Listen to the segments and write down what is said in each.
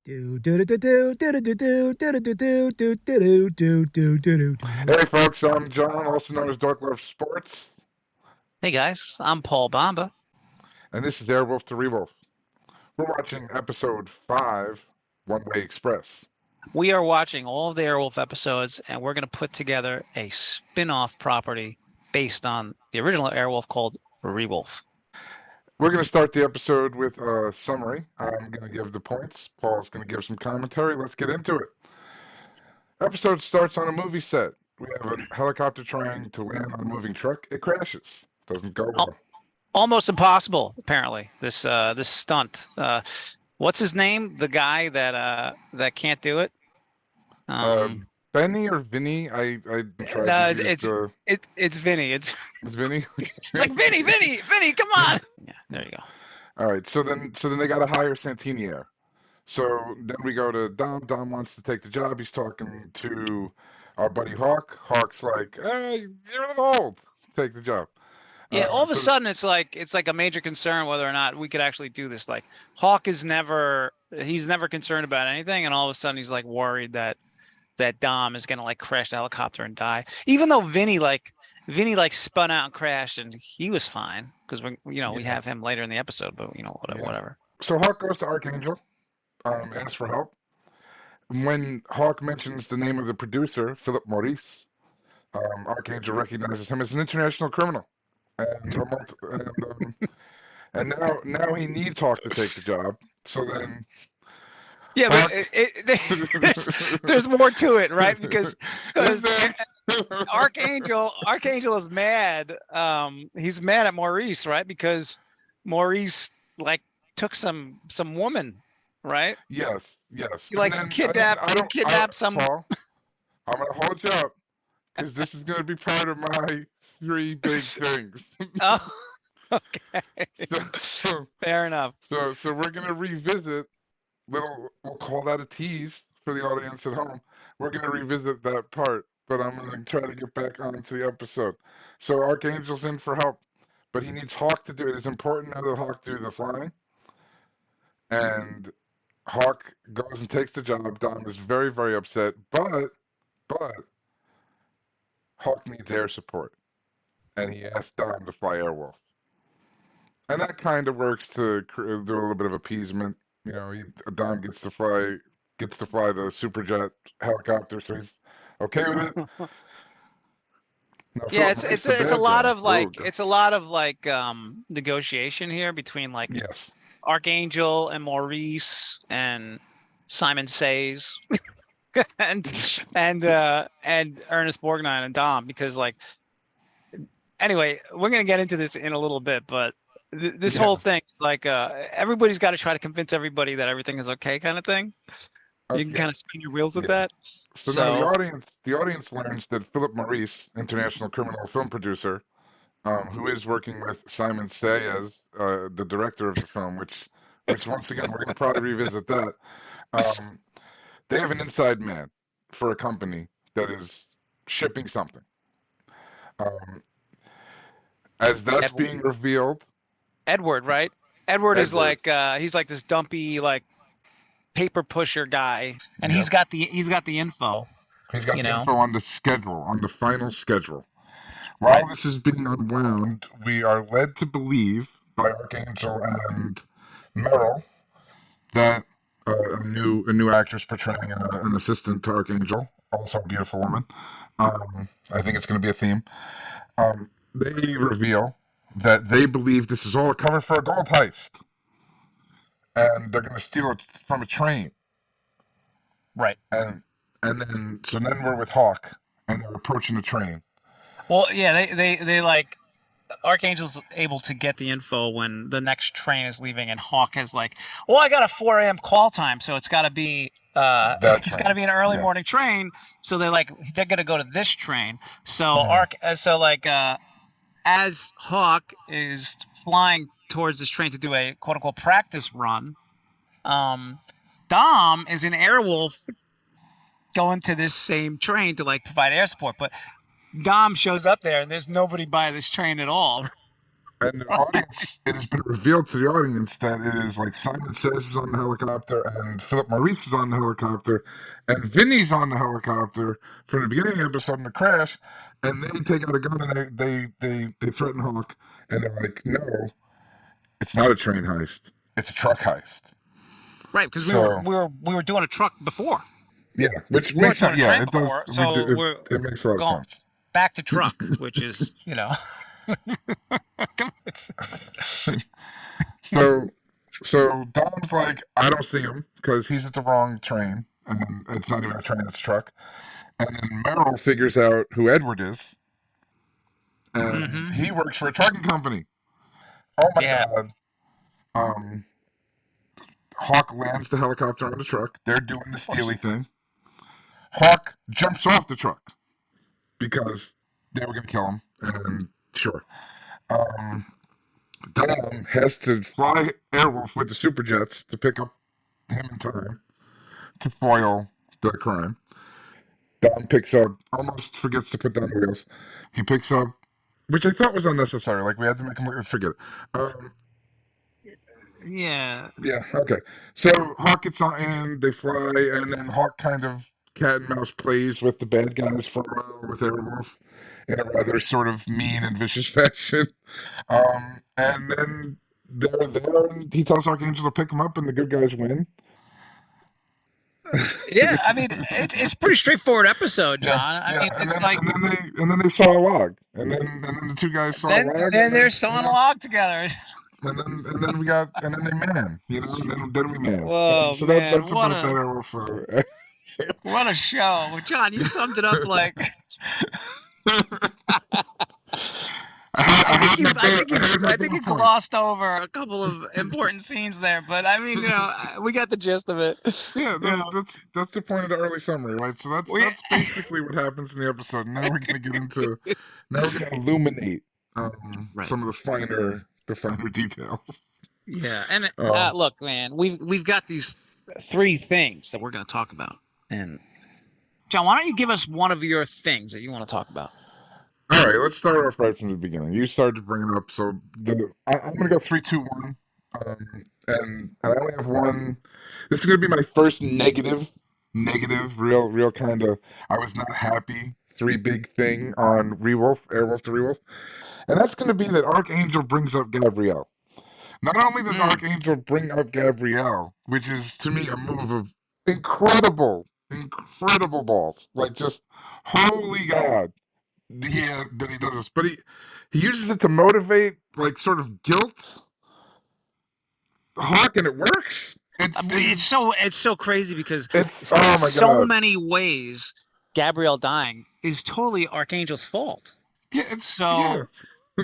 Hey folks, I'm John, also known as DorkLovesSports, guys, I'm Paul Bomba. and this is Airwolf to Rewolf. We're watching episode 5, One Way Express. We are watching all of the Airwolf episodes, and we're going to put together a spin-off property based on the original Airwolf called Rewolf. We're going to start the episode with a summary. I'm going to give the points. Paul's going to give some commentary. Let's get into it. Episode starts on a movie set. We have a helicopter trying to land on a moving truck. It crashes. Doesn't go well. Almost impossible, apparently. This stunt. What's his name? The guy that can't do it. Benny or Vinny? I tried No, to use it's Vinny. It's Vinny. it's like Vinny, come on. Yeah, there you go. All right, so then they got to hire Santiniere. So then we go to Dom. Dom wants to take the job. He's talking to our buddy Hawk. Hawk's like, "Hey, you're old. Take the job." Yeah, all of a sudden it's like a major concern whether or not we could actually do this. Like Hawk is he's never concerned about anything, and all of a sudden he's like worried that Dom is gonna like crash the helicopter and die. Even though Vinny spun out and crashed and he was fine because we have him later in the episode, but whatever. So Hawk goes to Archangel, asks for help. When Hawk mentions the name of the producer, Philip Maurice, Archangel recognizes him as an international criminal, and now he needs Hawk to take the job. So then. Yeah, but there's more to it, right? Because Archangel is mad. He's mad at Maurice, right? Because Maurice like took some woman, right? Yes. He like kidnapped some. Paul, I'm gonna hold you up because this is gonna be part of my 3 big things. Oh, okay. Fair enough. So we're gonna revisit. We'll call that a tease for the audience at home. We're going to revisit that part, but I'm going to try to get back onto the episode. So Archangel's in for help, but he needs Hawk to do it. It's important now that Hawk do the flying. And Hawk goes and takes the job. Dom is very, very upset, but Hawk needs air support. And he asks Dom to fly Airwolf. And that kind of works to do a little bit of appeasement. Dom gets to fly the Superjet helicopter, so he's okay with it. Yeah, it's a lot of like negotiation here between like Archangel and Maurice and Simon Says and Ernest Borgnine and Dom, because like anyway, we're gonna get into this in a little bit, but this whole thing is like everybody's got to try to convince everybody that everything is okay, kind of thing. You can kind of spin your wheels with that. So now the audience learns that Philip Maurice, international criminal film producer, who is working with Simon Says, the director of the film, which once again we're going to probably revisit that. They have an inside man for a company that is shipping something. As that's being revealed. Edward, right? Edward is like he's like this dumpy like paper pusher guy, and he's got the info. He's got the info on the schedule, on the final schedule. While this is being unwound, we are led to believe by Archangel and Magerl that a new actress portraying an assistant to Archangel, also a beautiful woman. I think it's going to be a theme. They reveal that they believe this is all a cover for a gold heist, and they're going to steal it from a train. Right. And then we're with Hawk, and they're approaching the train. Well, yeah, they like Archangel's able to get the info when the next train is leaving, and Hawk is like, well, I got a 4 a.m. call time, so it's got to be an early morning train. So they're going to go to this train. So as Hawk is flying towards this train to do a quote-unquote practice run, Dom is in Airwolf going to this same train to like provide air support. But Dom shows up there and there's nobody by this train at all. And the audience, it has been revealed to the audience that it is like Simon Says is on the helicopter, and Philip Maurice is on the helicopter, and Vinny's on the helicopter from the beginning of the episode in the crash, and they take out a gun and they threaten Hawk, and they're like, no, it's not a train heist, it's a truck heist. Right, because So we were doing a truck before. yeah, which We weren't makes doing sense. a Yeah, train it does. before, We so do, we're it makes a lot going of sense. back to truck, which is So, so Dom's like, I don't see him because he's at the wrong train, and it's not even a train, it's a truck. And then Meryl figures out who Edward is, and hmm he works for a trucking company. Oh my Yeah, God. Um, Hawk lands the helicopter on the truck. They're doing the of course. Steely thing. Hawk jumps off the truck because they were going to kill him, and sure. Um, Dom has to fly Airwolf with the super jets to pick up him in time to foil the crime. Dom picks up, almost forgets to put down the wheels. He picks up, which I thought was unnecessary. Like we had to make him forget it. Yeah. Yeah, okay. So Hawk gets on, and they fly, and then Hawk kind of cat and mouse plays with the bad guys for a while with Airwolf in a rather sort of mean and vicious fashion. And then they're there, and he tells Archangel to pick him up, and the good guys win. Yeah, I mean it's pretty straightforward episode, Yeah, John. I yeah, mean it's like and then they saw a log, and then the two guys saw a log, then and they're then sawing a log together. and then they man, and then we man. Whoa, So man, that's about that Airwolf. what a show, John. You summed it up like I think you glossed over a couple of important scenes there, but I mean, we got the gist of it. Yeah, You know, that's the point of the early summary, right? So we, that's basically what happens in the episode. Now we're gonna get into now we're gonna illuminate right. some of the finer details. Yeah, and Um, look, man, we've got these three things that we're going to talk about. And John, why don't you give us one of your things that you want to talk about? all right, let's start off right from the beginning. You started bringing up, so I'm gonna go 3, 2, 1, and I only have one. This is gonna be my first negative, real kind of. I was not happy. Three big thing on Rewolf, Airwolf to Rewolf. And that's going to be that Archangel brings up Gabrielle. Not only does Mm. Archangel bring up Gabrielle, which is to me a move of incredible balls. Like just holy God, that he does this. But he uses it to motivate, like sort of guilt Hawk, and it works. It's so crazy because It's in oh my so God. many ways, Gabrielle dying is totally Archangel's fault. Yeah, it's So yeah.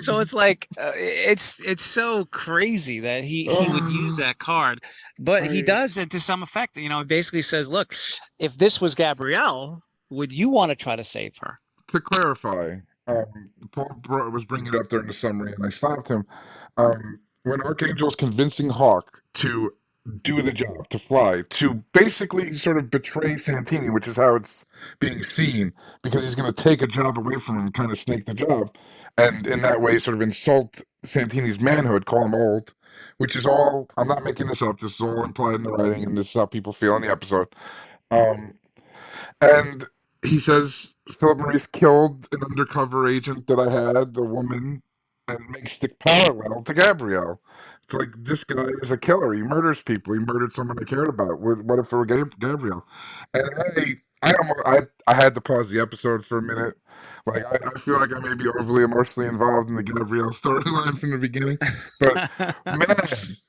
so it's like it's so crazy that he would use that card, but he I does it to some effect. It basically says, "Look, if this was Gabrielle, would you want to try to save her?" to clarify, Paul was bringing it up during the summary, and I stopped him. When Archangel's convincing Hawk to do the job, to fly, to basically sort of betray Santini, which is how it's being seen, because he's going to take a job away from him and kind of snake the job, and in that way sort of insult Santini's manhood, call him old, which is all, I'm not making this up, this is all implied in the writing, and this is how people feel in the episode. Um, and he says Philip Maurice killed an undercover agent that I had, the woman, and makes the parallel to Gabrielle. It's like this guy is a killer. He murders people. He murdered someone I cared about. What if it were Gabrielle? And I had to pause the episode for a minute. Like I feel like I may be overly emotionally involved in the Gabrielle storyline from the beginning, but man,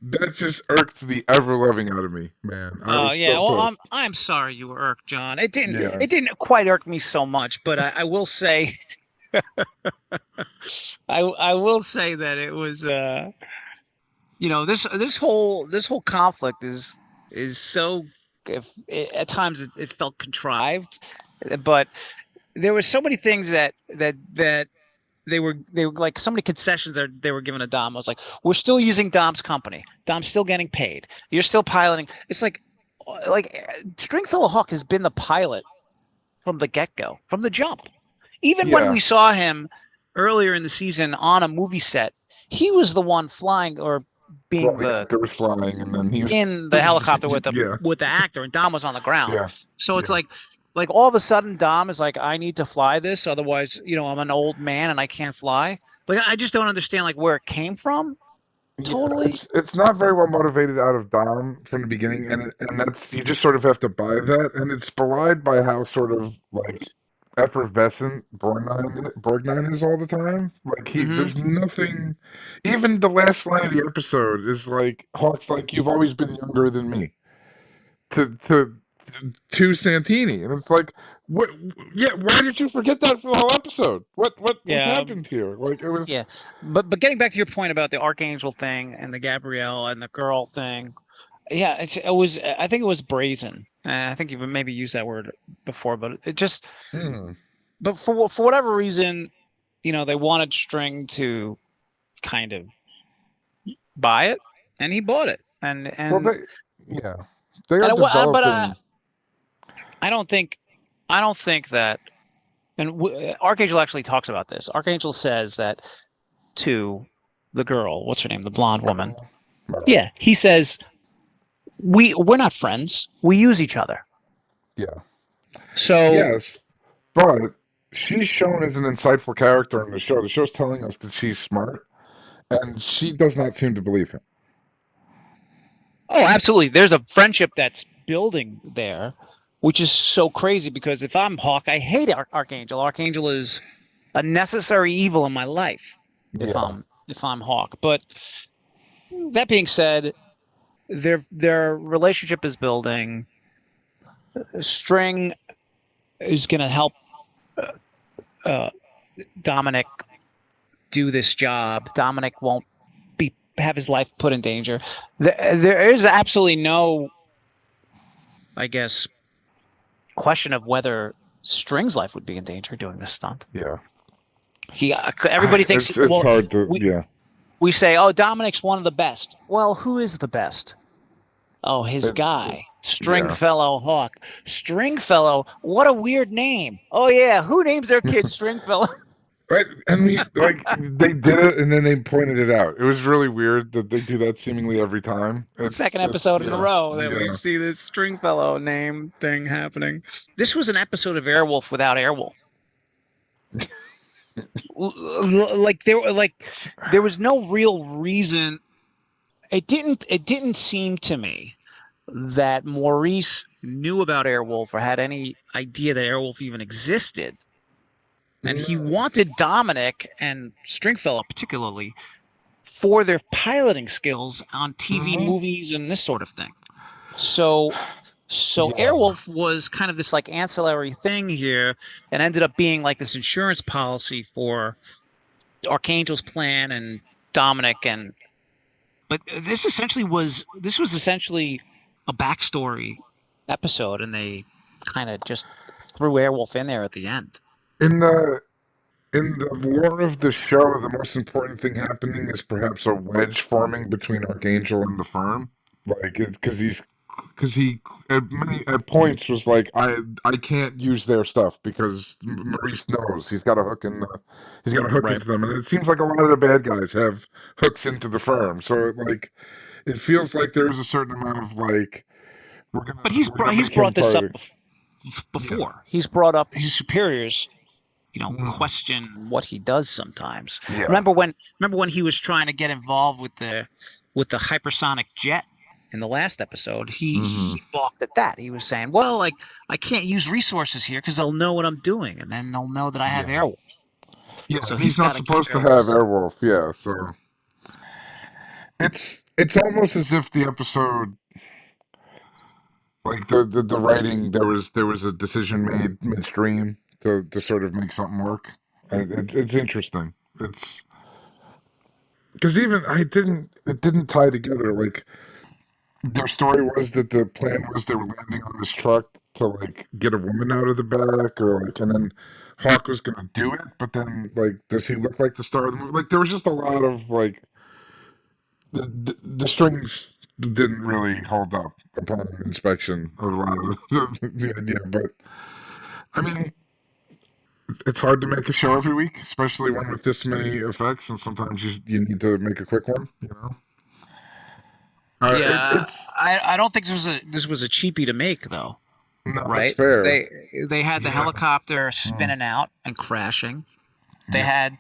that just irked the ever loving out of me. Man, I Oh was yeah, so well pissed. I'm sorry you were irked, John. Yeah. It didn't quite irk me so much, but I will say I will say that it was this whole conflict is so if at times it felt contrived, but there were so many things that they were like so many concessions that they were given to Dom. I was like, we're still using Dom's company. Dom's still getting paid. You're still piloting. It's like Stringfellow Hawk has been the pilot from the get-go, from the jump. Even when Yeah. we saw him earlier in the season on a movie set, he was the one flying or Well, being the actor was flying, and then he was, in the helicopter yeah, with the actor, and Dom was on the ground. yeah, So it's yeah. like all of a sudden Dom is like, I need to fly this, otherwise, I'm an old man and I can't fly. Like I just don't understand like where it came from. Yeah, Totally. it's not very well motivated out of Dom from the beginning, and that's you just sort of have to buy that, and it's belied by how sort of like effervescent Borgnine is all the time. Like Hmm. there's nothing. Even the last line of the episode is like Hawk's like, "You've always been younger than me." To to Santini, and it's like, what? Yeah, why did you forget that for the whole episode? What Yeah, happened here? Like it was. yeah. But getting back to your point about the Archangel thing and the Gabrielle and the girl thing, yeah, it was. I think it was brazen. I think you maybe used that word before, but it just. Hmm. But for whatever reason, they wanted String to kind of buy it, and he bought it, and Well, and yeah, they are and but developing. I don't think that. And Archangel actually talks about this. Archangel says that to the girl, what's her name, the blonde woman. Magerl. Yeah, he says we're not friends. We use each other. Yeah. So, Yes, but she's shown as an insightful character in the show. The show's telling us that she's smart, and she does not seem to believe him. oh, absolutely. There's a friendship that's building there, which is so crazy because if I'm Hawk, I hate Archangel. Archangel is a necessary evil in my life Yeah. if I'm Hawk. But that being said, their relationship is building. String is going to help uh, Dominic do this job. Dominic won't have his life put in danger. There is absolutely no, I guess, question of whether String's life would be in danger doing this stunt. Yeah. Everybody thinks, It's well, hard to, we yeah. we say, oh, Dominic's one of the best. Well, who is the best? Oh, his It, guy, yeah. Stringfellow Hawk. Stringfellow, what a weird name. Oh yeah, who names their kid Stringfellow? Right, and we like they did it, and then they pointed it out. It was really weird that they do that seemingly every time. Second It's episode in a yeah, row that we yeah. see this Stringfellow name thing happening. This was an episode of Airwolf without Airwolf. Like there was no real reason. It didn't seem to me that Maurice knew about Airwolf or had any idea that Airwolf even existed. And he No. wanted Dominic and Stringfellow particularly for their piloting skills on TV, Hmm. movies, and this sort of thing. So Yeah. Airwolf was kind of this like ancillary thing here and ended up being like this insurance policy for Archangel's plan and Dominic and but this was essentially a backstory episode and they kind of just threw Airwolf in there at the end. In the in the lore of the show, the most important thing happening is perhaps a wedge forming between Archangel and the firm. Like, because he at points was like, I can't use their stuff because Maurice knows he's got a hook Right. into them, and it seems like a lot of the bad guys have hooks into the firm. So like, it feels like there is a certain amount of like, But we're gonna he's make him brought this part up of. Yeah. before. He's brought up his superiors, Mm. question what he does sometimes. Yeah. Remember when he was trying to get involved with the hypersonic jet in the last episode? Hmm. He balked at that. He was saying, "Well, like I can't use resources here because they'll know what I'm doing, and then they'll know that I have Yeah. Airwolf. Yeah. So He's he's not got to keep supposed to have Airwolf." Airwolf. Yeah. So it's almost as if the episode, like the writing, there was a decision made midstream to sort of make something work. It's interesting. It's because even I didn't it didn't tie together. Like their story was that the plan was they were landing on this truck to like get a woman out of the back, or like, and then Hawk was gonna do it, but then like, does he look like the star of the movie? Like there was just a lot of like the strings didn't really hold up upon inspection of a lot of the idea, but I mean, it's hard to make a show every week, especially one with this many effects, and sometimes you need to make a quick one. You know, Yeah, it's I don't think this was a cheapie to make though, no, that's right? fair. They had the Yeah. helicopter Mm, spinning out and crashing. They yeah. had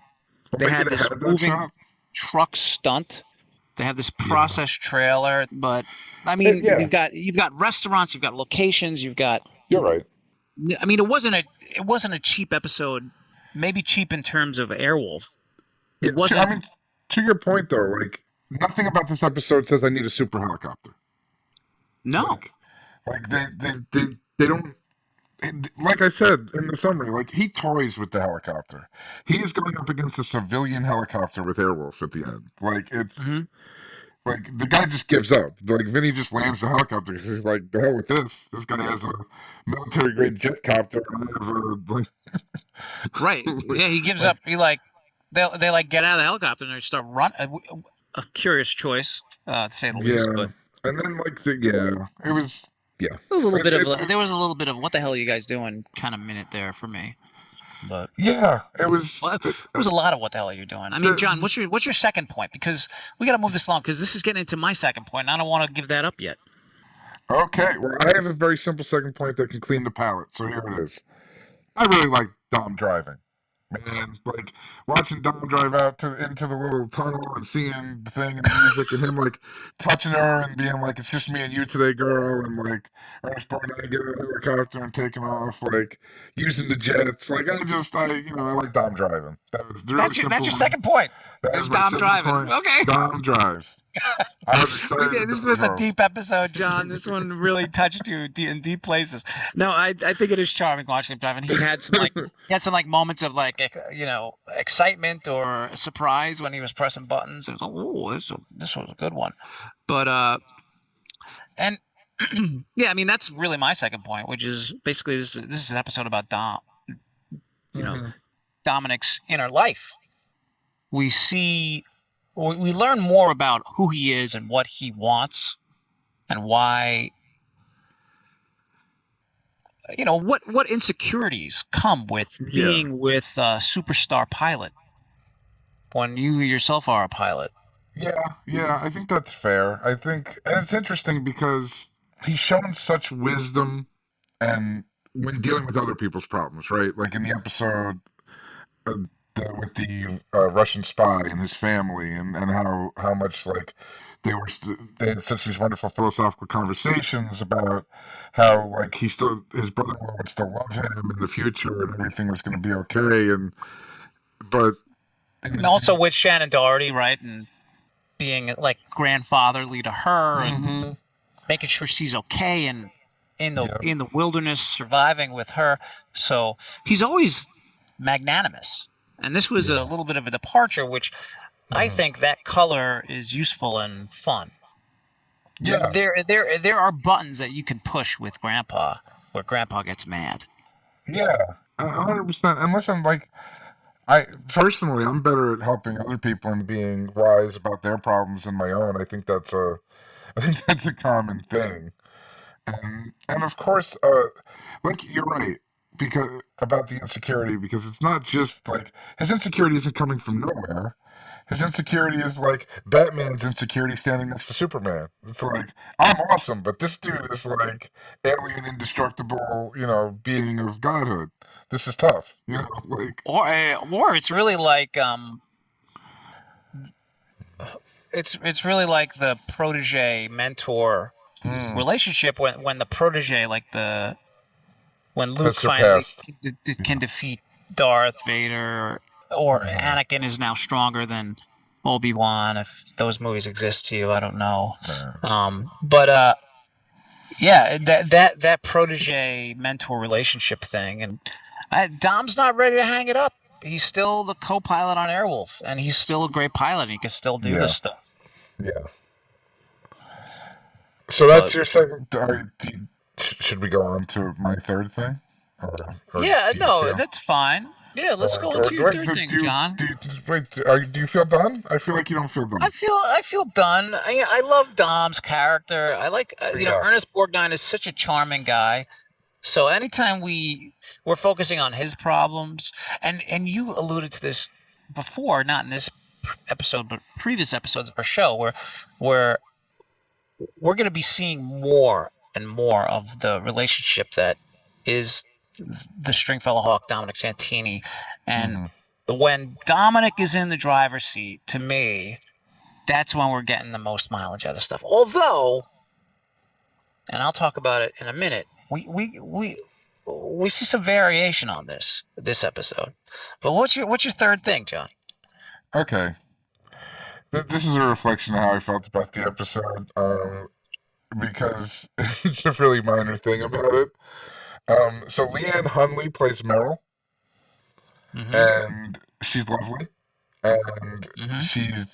Well, they they had could have this had that moving shot. truck stunt. They have this Yeah. process trailer, but I mean, Yeah. you've got restaurants, you've got locations, you've got. You're right. I mean, it wasn't a cheap episode. Maybe cheap in terms of Airwolf. Yeah. It wasn't. I mean, to your point though, like nothing about this episode says I need a super helicopter. No. Like, they don't. Like I said in the summary, like he toys with the helicopter. He is going up against a civilian helicopter with Airwolf at the end. Like it's Hmm. like the guy just gives up. Like Vinny just lands the helicopter. He's like, the hell with this. This guy has a military grade jet copter. And I have a like, Right. Yeah, he gives like up. He like they like get out of the helicopter and they start run. A curious choice, to say the least, yeah. but And then like it was yeah. a little bit of It there was a little bit of what the hell are you guys doing kind of minute there for me. But yeah. It was well, there was a lot of what the hell are you doing? I mean, John, the, what's your second point? Because we got to move this along because this is getting into my second point, and I don't want to give that up yet. okay. Well, I have a very simple second point that can clean the palate. So here it is. I really like Dom driving. Man, like watching Dom drive out into the little tunnel and seeing the thing and the music and him like touching her and being like, "It's just me and you today, girl," and like Ernest Borgnine getting a helicopter and taking off, like using the jets. Like I like Dom driving. That was the really That's simple your one. second point. That was my Dom second driving. point. Okay. Dom drives. I was excited This about was a her. deep episode, John. This one really touched you in deep places. No, I think it is charming watching him drive, and he had some like moments of like excitement or surprise when he was pressing buttons. It was like, oh, this was a good one. But and yeah, I mean that's really my second point, which is basically this is an episode about Dom. You know, Hmm. Dominic's inner life. We see we learn more about who he is and what he wants and why what insecurities come with Yeah, being with a superstar pilot when you yourself are a pilot. yeah. I think that's fair. I think, and it's interesting because he's shown such wisdom and when dealing with other people's problems, right? Like in the episode uh, with the Russian spy and his family, and how much like they had such these wonderful philosophical conversations about how like his brother-in-law would still love him in the future and everything was going to be okay, and but And also with Shannon Doherty, right? And being like grandfatherly to her and mm-hmm, making sure she's okay and yeah, in the wilderness surviving with her. So he's always magnanimous. And this was a yeah, little bit of a departure, which I mhm, think that color is useful and fun. yeah, There are buttons that you can push with Grandpa where Grandpa gets mad. yeah, 100%. And listen, like I personally, I'm better at helping other people and being wise about their problems than my own. I think that's a common thing. And of course, like you're right because about the insecurity because it's not just like his insecurity isn't coming from nowhere. His insecurity is like Batman's insecurity standing next to Superman. It's like I'm awesome, but this dude is like alien, indestructible, being of godhood. This is tough, like Or it's really like it's really like the protege mentor mm, relationship when the protege like the when has Luke finally surpassed. can defeat Darth Vader, or Hmm. Anakin is now stronger than Obi-Wan. If those movies exist to you, I don't know. But yeah, that protege mentor relationship thing, and Dom's not ready to hang it up. He's still the co-pilot on Airwolf, and he's still a great pilot. And he can still do this Yeah, stuff. yeah. So that's But your second. Should we go on to my third thing, or yeah, do you no, feel? that's fine. Yeah, let's go into your Wait, third thing, John. do you feel done? I feel like you don't feel done. I feel done. I love Dom's character. I like Yeah. Ernest Borgnine is such a charming guy. So anytime we're focusing on his problems, and you alluded to this before, not in this episode, but previous episodes of our show, where we're going to be seeing more and more of the relationship that is the Stringfellow Hawk, Dominic Santini. And Hmm. when Dominic is in the driver's seat, to me, that's when we're getting the most mileage out of stuff. Although, and I'll talk about it in a minute, we see some variation on this episode. But what's your third thing, Johnny? Okay. This is a reflection of how I felt about the episode, because it's a really minor thing about it. So Leanne Hunley plays Meryl, Mm-hmm. and she's lovely. And Mm-hmm. she's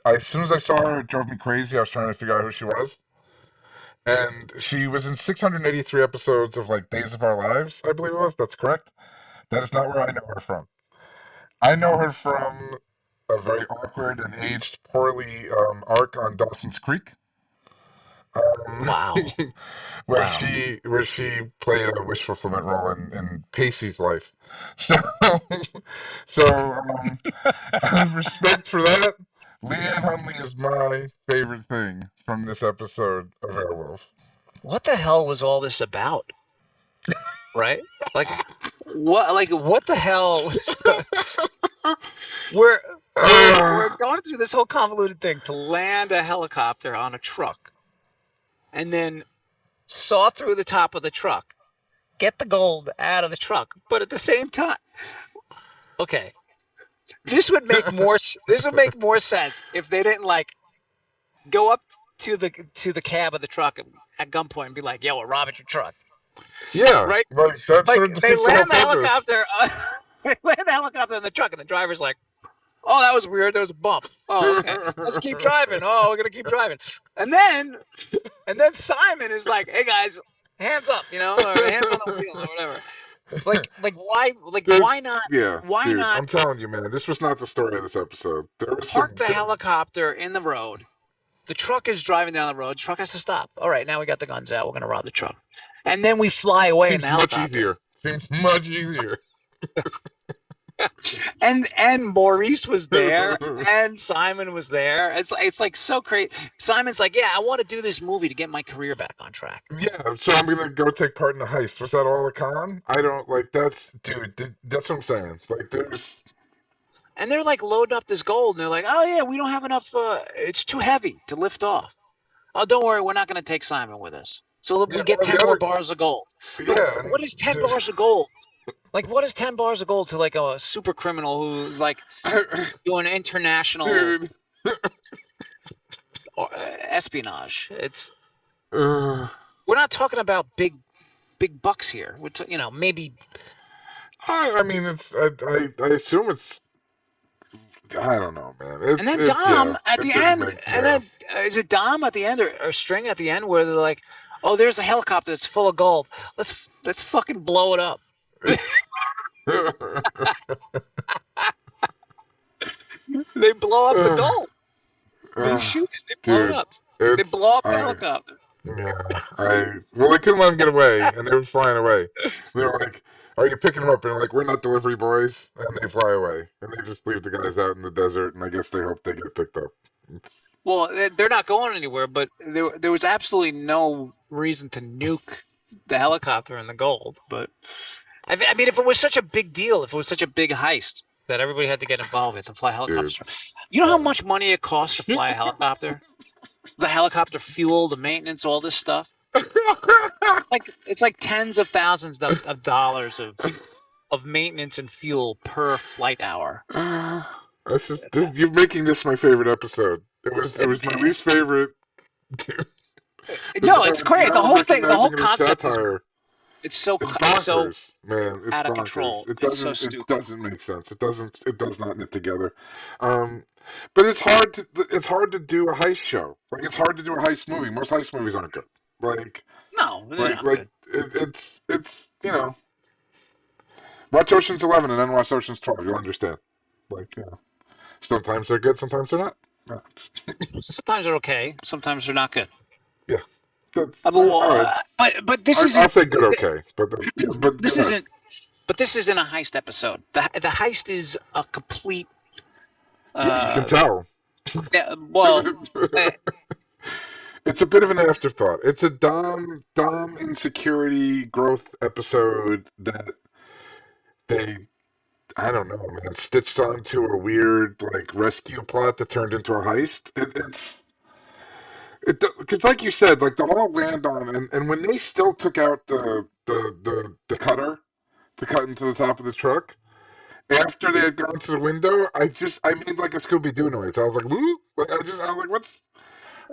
as soon as I saw her, it drove me crazy. I was trying to figure out who she was. And she was in 683 episodes of like Days of Our Lives, I believe it was. That's correct. That is not where I know her from. I know her from a very awkward and aged poorly arc on Dawson's Creek, um, Wow. where Wow. she played a wish fulfillment role in Pacey's life. So so out of respect for that, Leanne Hunley is my favorite thing from this episode of Airwolf. What the hell was all this about? Right? Like what the hell was we're we're Uh, going through this whole convoluted thing to land a helicopter on a truck and then saw through the top of the truck, get the gold out of the truck, but at the same time, okay, this would make more sense if they didn't like go up to the cab of the truck at gunpoint and be like, "Yo, we're robbing your truck," yeah, right? like that sort Like of they defeats the whole land the purpose. helicopter, they land the helicopter in the truck, and the driver's like, "Oh, that was weird. There was a bump. Oh, okay. Let's keep driving. Oh, we're gonna keep driving." And then Simon is like, "Hey guys, hands up, or hands on the wheel, or whatever." There's, Why not? yeah, Why dude, not I'm telling you, man, this was not the story of this episode. There was park some the helicopter in the road? The truck is driving down the road. The truck has to stop. All right, now we got the guns out. We're gonna rob the truck, and then we fly away in the seems much helicopter. easier. Seems much easier. And Maurice was there, and Simon was there. It's like so crazy. Simon's like, yeah, I want to do this movie to get my career back on track. Yeah, so I'm gonna go take part in the heist. Was that all a con? I don't like that's dude. That's what I'm saying. Like there's And they're like loading up this gold, and they're like, oh yeah, we don't have enough. It's too heavy to lift off. Oh, don't worry, we're not going to take Simon with us. So we yeah. get Well, the 10 more other bars of gold. But yeah, what is 10 bars of gold? Like, what is 10 bars of gold to like a super criminal who's like doing international dude. espionage? It's Uh, we're not talking about big bucks here. Maybe. I mean, I assume it's. I don't know, man. And then It's yeah. Dom at It the didn't end, make and then is it Dom at the end or String at the end where they're like, "Oh, there's a helicopter that's full of gold. Let's fucking blow it up." yeah. They blow up the Uh, gold. They uh, shoot it. They blow it dude, up. They it's blow up the I helicopter. yeah well they couldn't let him get away and they were flying away. They were like, "Are you picking him up?" And they're like, "We're not delivery boys," and they fly away and they just leave the guys out in the desert and I guess they hope they get picked up. Well, they're not going anywhere, but there was absolutely no reason to nuke the helicopter and the gold. But I mean, if it was such a big deal, if it was such a big heist that everybody had to get involved with to fly Dude. helicopters, you know how much money it costs to fly a helicopter? The helicopter fuel, the maintenance, all this stuff. Like it's like tens of thousands of dollars of maintenance and fuel per flight hour. You're making this my favorite episode. It was my least favorite. But No, it's great. now The I'm whole thing, the whole recognizing it as concept is satire. It's it's so bonkers, man. It's out of bonkers. control. It's so It stupid. doesn't make sense. It does not knit together. Um, but it's hard to do a heist show. Like it's hard to do a heist movie. Most heist movies aren't good. Like No, they're like not like good. it's watch Ocean's 11 and then watch Ocean's 12. You'll understand. Like sometimes they're good, sometimes they're not. Yeah. Sometimes they're okay. Sometimes they're not good. Yeah. That's all right. But this I'll isn't. say good, okay. But This go ahead. isn't. But this isn't a heist episode. The heist is a complete. Yeah, you can Uh, tell. well, uh, It's a bit of an afterthought. It's a Dom insecurity growth episode that they, I don't know, man, stitched onto a weird like rescue plot that turned into a heist. Because like you said, like the whole land on and when they still took out the cutter to cut into the top of the truck after they had gone to the window, I made like a Scooby Doo noise. I was like, woo! Like I was like,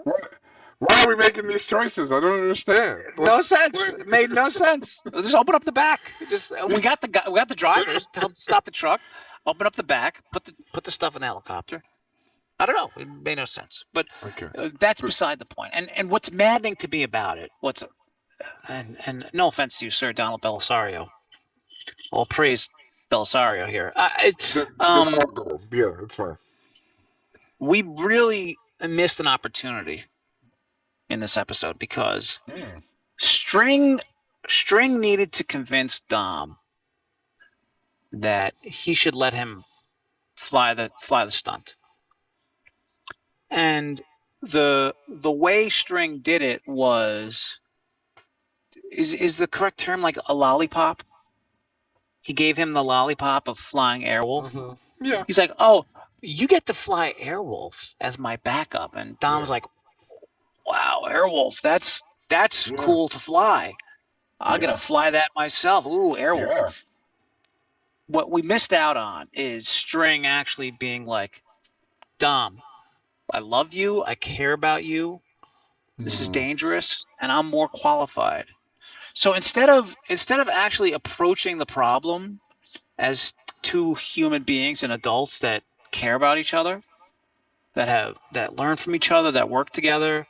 what? Why are we making these choices? I don't understand. no sense. It made no sense. Just open up the back. Just we got the guy. We got the drivers. Tell them to stop the truck. Open up the back. Put the stuff in the helicopter. I don't know. It made no sense. But Okay. that's beside the point. And what's maddening to me about it? And no offense to you, Sir Donald Belisario. All praise Belisario here. They're all gold. Yeah, it's fine. We really missed an opportunity in this episode because String needed to convince Dom that he should let him fly the stunt. And the way String did it was is the correct term like a lollipop? He gave him the lollipop of flying Airwolf. Mm-hmm. Yeah. He's like, "Oh, you get to fly Airwolf as my backup." And Dom's like, "Wow, Airwolf, that's cool to fly. I'm gonna fly that myself. Ooh, Airwolf." Yeah. What we missed out on is String actually being like, "Dom, I love you. I care about you. This is dangerous, and I'm more qualified." So instead of actually approaching the problem as two human beings and adults that care about each other, that learn from each other, that work together,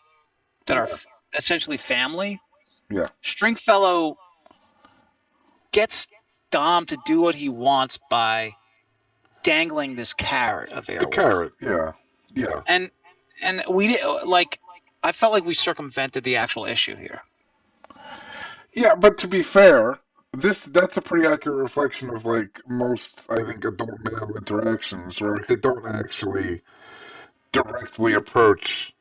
that are essentially family, Stringfellow gets Dom to do what he wants by dangling this carrot of Airwolf. The carrot, yeah. And we like, I felt like we circumvented the actual issue here. Yeah, but to be fair, that's a pretty accurate reflection of like most, I think, adult male interactions, where they don't actually directly approach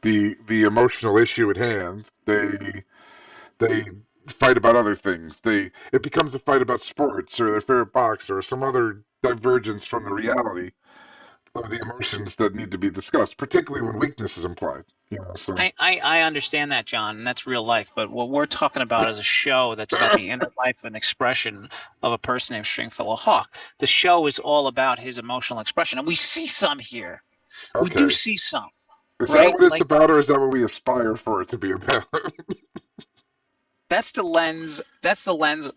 the emotional issue at hand. They fight about other things. It becomes a fight about sports or their favorite box or some other divergence from the reality of the emotions that need to be discussed, particularly when weakness is implied. So I understand that, John, and that's real life. But what we're talking about is a show that's about the inner life and expression of a person named Stringfellow Hawk. The show is all about his emotional expression, and we see some here. Okay. We do see some. Is right? that what it's about, or is that what we aspire for it to be about? That's the lens. That's the lens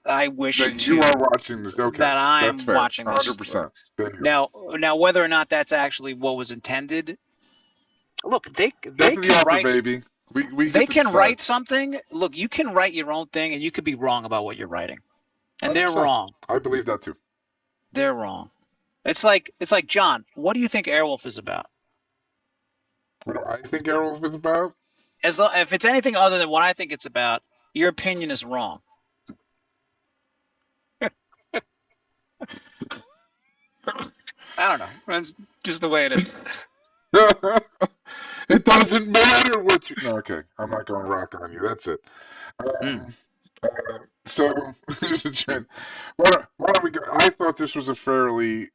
I wish that you are watching this. Okay, that I'm that's fair. watching this. 100%. Now, whether or not that's actually what was intended, look, they can the offer, write, baby. We they can write something. Look, you can write your own thing, and you could be wrong about what you're writing, and 100%. they're wrong. I believe that too. They're wrong. It's like John. What do you think Airwolf is about? What do I think Airwolf is about? If it's anything other than what I think it's about, your opinion is wrong. I don't know. That's just the way it is. It doesn't matter what you. No, okay. I'm not going to rock on you. That's it. So here's a trend. Why don't we go? I thought this was a fairly.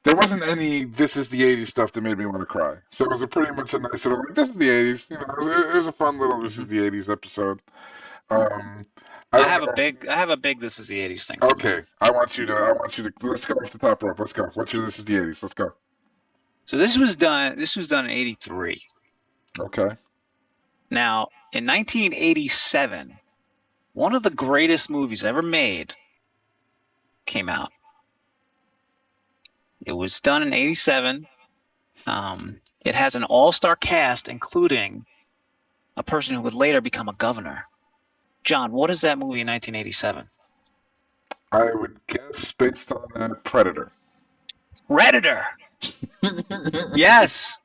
There wasn't any "this is the '80s" stuff that made me want to cry. So it was pretty much a nice little like, "this is the '80s." It was a fun little "this is the '80s" episode. I have a big "this is the '80s" thing. Okay, I want you to. Let's go off the top rope. Let's go. What's your "this is the '80s"? Let's go. So this was done in '83. Okay. Now, in 1987, one of the greatest movies ever made came out. It was done in '87. It has an all-star cast, including a person who would later become a governor. John, what is that movie in 1987? I would guess based on that Predator. Predator. Yes.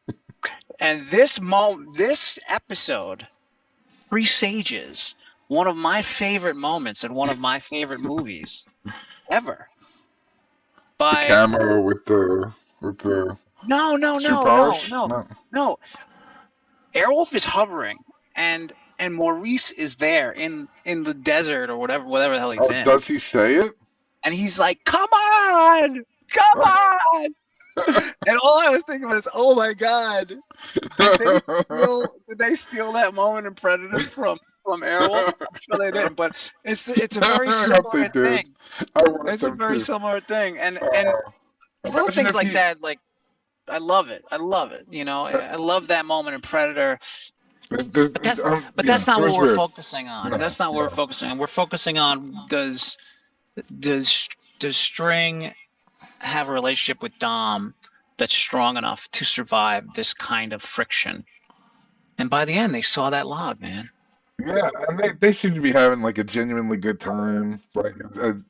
And this episode presages one of my favorite moments in one of my favorite movies ever. The By camo with the no, no, shoe no, no, polish? no, No. no. Airwolf is hovering, and Maurice is there in the desert or whatever the hell he's Oh, in, does he say it? and he's like, "Come on, come on!" And all I was thinking was, "Oh my god, did they steal that moment in Predator from Airwolf?" I'm sure they didn't, but it's a very I hope they similar did. thing. I want It's a them very to. similar thing, and little Imagine things if like he. that, like I love it. I love it. You know, I love that moment in Predator. But that's Yeah, not it what was we're weird. focusing on. No, That's not what we're no. focusing on. We're focusing on does String have a relationship with Dom that's strong enough to survive this kind of friction? And by the end, they saw that log, man. Yeah, and they seem to be having like a genuinely good time. Like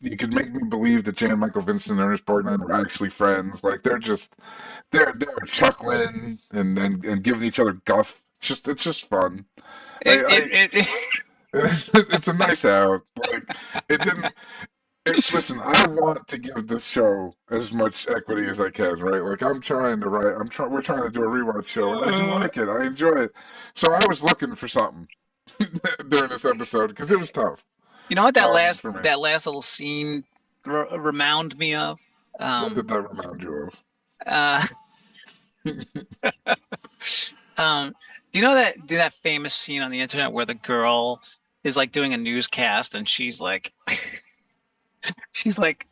you could make me believe that Jan Michael Vincent and Ernest Borgnine were actually friends. Like they're chuckling and giving each other guff. It's just fun. It, I it, it, it's a nice out. Like it didn't. Listen, I want to give this show as much equity as I can, right? Like I'm trying to write. We're trying to do a rewatch show, and I do like it. I enjoy it. So I was looking for something during this episode because it was tough you know what for me. that last little scene remind me of? What did that remind you Uh, do you know that famous scene on the internet where the girl is like doing a newscast and she's like she's like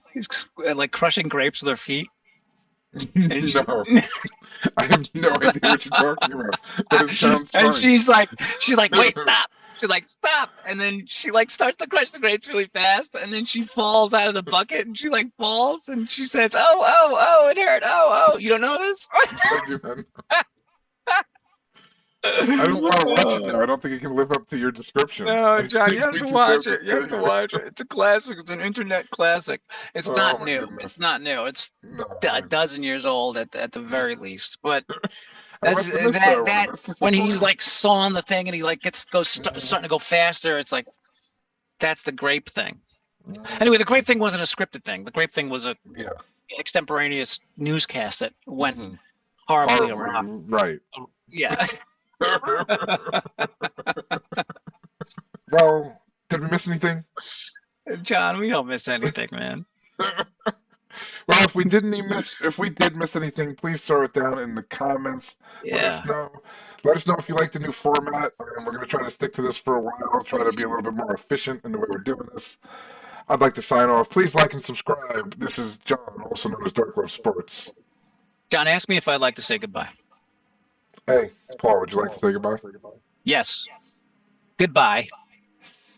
crushing grapes with her feet of? and she, No, I have no idea what you're talking about, but it sounds and funny. she's like wait, stop. She's like, stop, and then she like starts to crush the grapes really fast, and then she falls out of the bucket, and she like falls, and she says, "Oh, oh, oh, it hurt! Oh, oh, you don't know this?" I don't want to watch it now. I don't think it can live up to your description. No, John, you have We to just watch to it. You have to stay- watch it. It's a classic. It's an internet classic. It's Oh not my new. goodness. It's not new. It's No, a dozen years old at the very least. But I that's must have missed that one. I that must have when missed he's like sawing the thing and he like starting to go faster. It's like that's the grape thing. Anyway, the grape thing wasn't a scripted thing. The grape thing was a Yeah. extemporaneous newscast that went Mhm. horribly Horribly, awry. right. Yeah. Well, did we miss anything? John, we don't miss anything, man. Well, if we did miss anything, please throw it down in the comments. Let us Yeah. know. Let us know if you like the new format. We're going to try to stick to this for a while. Try to be a little bit more efficient in the way we're doing this. I'd like to sign off. Please like and subscribe. This is John, also known as DorkLovesSports. John, ask me if I'd like to say goodbye. Hey, Paul, would you like to say goodbye? Yes. Goodbye.